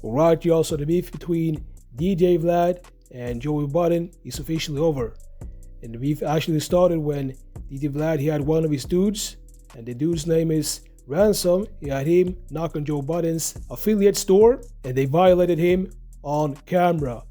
Alright, y'all, so the beef between DJ Vlad and Joey Budden is officially over. And the beef actually started when DJ Vlad, he had one of his dudes, and the dude's name is Ransom. He had him knock on Joe Budden's affiliate store, and they violated him on camera.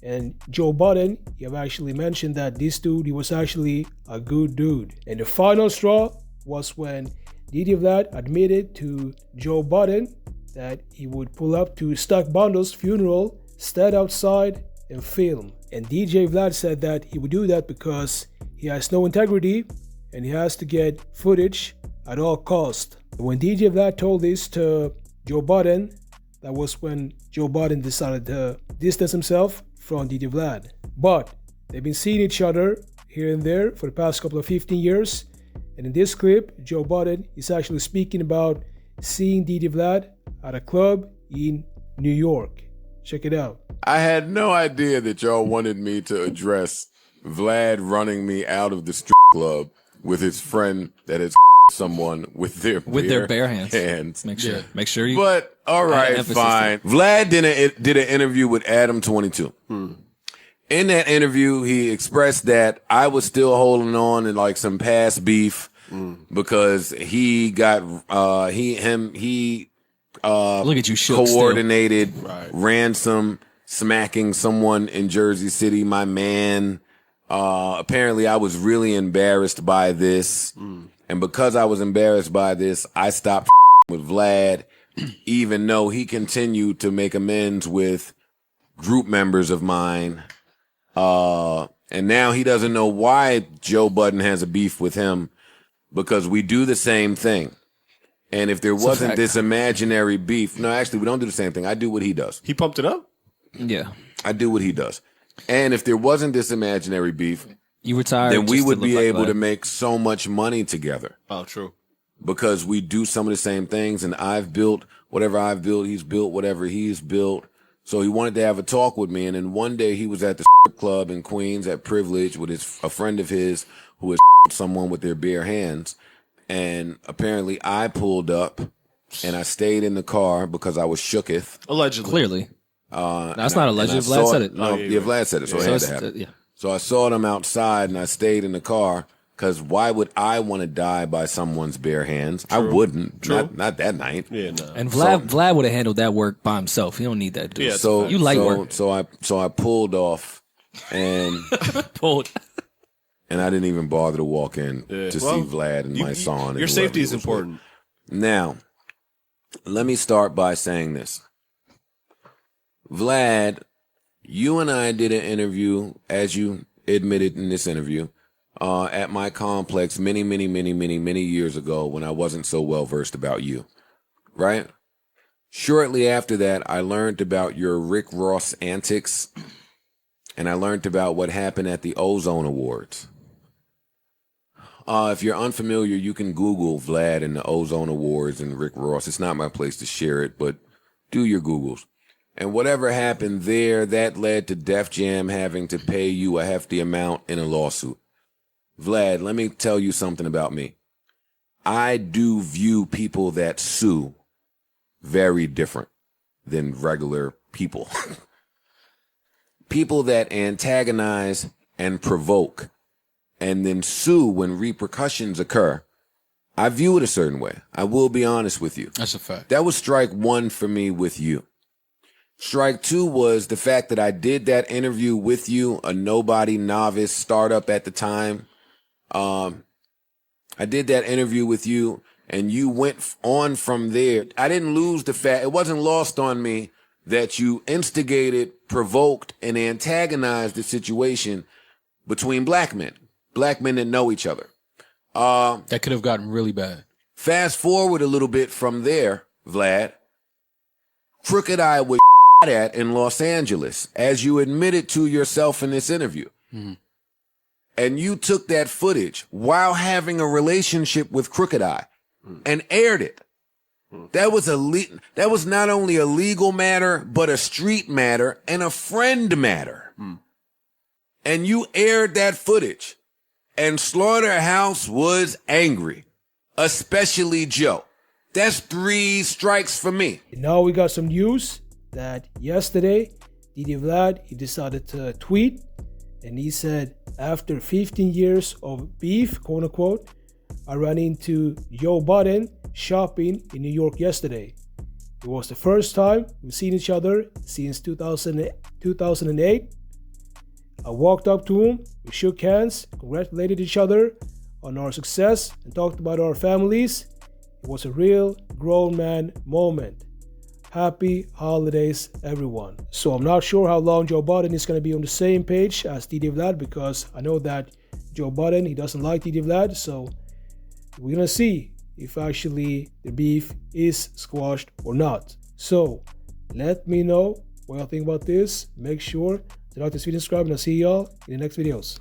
And Joe Budden, he have actually mentioned that this dude, he was actually a good dude. And the final straw was when DJ Vlad admitted to Joe Budden that he would pull up to Stuck Bundle's funeral, stand outside, and film. And DJ Vlad said that he would do that because he has no integrity and he has to get footage at all cost. When DJ Vlad told this to Joe Budden, that was when Joe Budden decided to distance himself from DJ Vlad. But they've been seeing each other here and there for the past couple of 15 years. And in this clip, Joe Budden is actually speaking about seeing DJ Vlad at a club in New York. Check it out. I had no idea that y'all wanted me to address Vlad running me out of the strip club with his friend that has someone with their bare hands. Make sure you. But all right, fine. Vlad did an interview with Adam 22. In that interview, he expressed that I was still holding on to like some past beef because he got look at you, coordinated ransom smacking someone in Jersey City. My man. Apparently, I was really embarrassed by this. And because I was embarrassed by this, I stopped with Vlad, even though he continued to make amends with group members of mine. And now he doesn't know why Joe Budden has a beef with him, because we do the same thing. And if there wasn't this imaginary beef, no, actually, we don't do the same thing. I do what he does. He pumped it up? Yeah. I do what he does. And if there wasn't this imaginary beef, you retired, then we would be able to make so much money together. Oh, true. Because we do some of the same things, and I've built whatever I've built, he's built whatever he's built. So he wanted to have a talk with me, and then one day he was at the strip club in Queens at Privilege with a friend of his who has someone with their bare hands, and apparently I pulled up, and I stayed in the car because I was shooketh. Allegedly. Clearly. That's not alleged. Vlad said it. No, Vlad said it, so it had to happen. So I saw them outside, and I stayed in the car, because why would I want to die by someone's bare hands? True. I wouldn't. Not that night. Yeah, no. And Vlad would have handled that work by himself. He don't need that dude. Yeah, so you light work. So I pulled off, and and I didn't even bother to walk in to see Vlad and my son. Your safety is important. Now, let me start by saying this. Vlad, you and I did an interview, as you admitted in this interview, at my complex many years ago when I wasn't so well versed about you, right? Shortly after that, I learned about your Rick Ross antics, and I learned about what happened at the Ozone Awards. If you're unfamiliar, you can Google Vlad and the Ozone Awards and Rick Ross. It's not my place to share it, but do your Googles. And whatever happened there, that led to Def Jam having to pay you a hefty amount in a lawsuit. Vlad, let me tell you something about me. I do view people that sue very different than regular people. People that antagonize and provoke and then sue when repercussions occur, I view it a certain way. I will be honest with you. That's a fact. That was strike one for me with you. Strike two was the fact that I did that interview with you, a nobody, novice, startup at the time. I did that interview with you, and you went on from there. I didn't lose the fact, it wasn't lost on me that you instigated, provoked, and antagonized the situation between black men that know each other. That could have gotten really bad. Fast forward a little bit from there, Vlad. Crooked Eye was at in Los Angeles, as you admitted to yourself in this interview. Mm-hmm. And you took that footage while having a relationship with Crooked Eye and aired it. That was not only a legal matter, but a street matter and a friend matter. And you aired that footage, and Slaughterhouse was angry, especially Joe. That's 3 strikes for me. Now we got some news that yesterday, DJ Vlad, he decided to tweet, and he said, after 15 years of beef, quote unquote, I ran into Joe Budden shopping in New York yesterday. It was the first time we've seen each other since 2008. I walked up to him, we shook hands, congratulated each other on our success, and talked about our families. It was a real grown man moment. Happy holidays, everyone. So I'm not sure how long Joe Budden is going to be on the same page as DJ Vlad, because I know that Joe Budden, he doesn't like DJ Vlad, so we're going to see if actually the beef is squashed or not. So let me know what y'all think about this. Make sure to like this video, subscribe, and I'll see y'all in the next videos.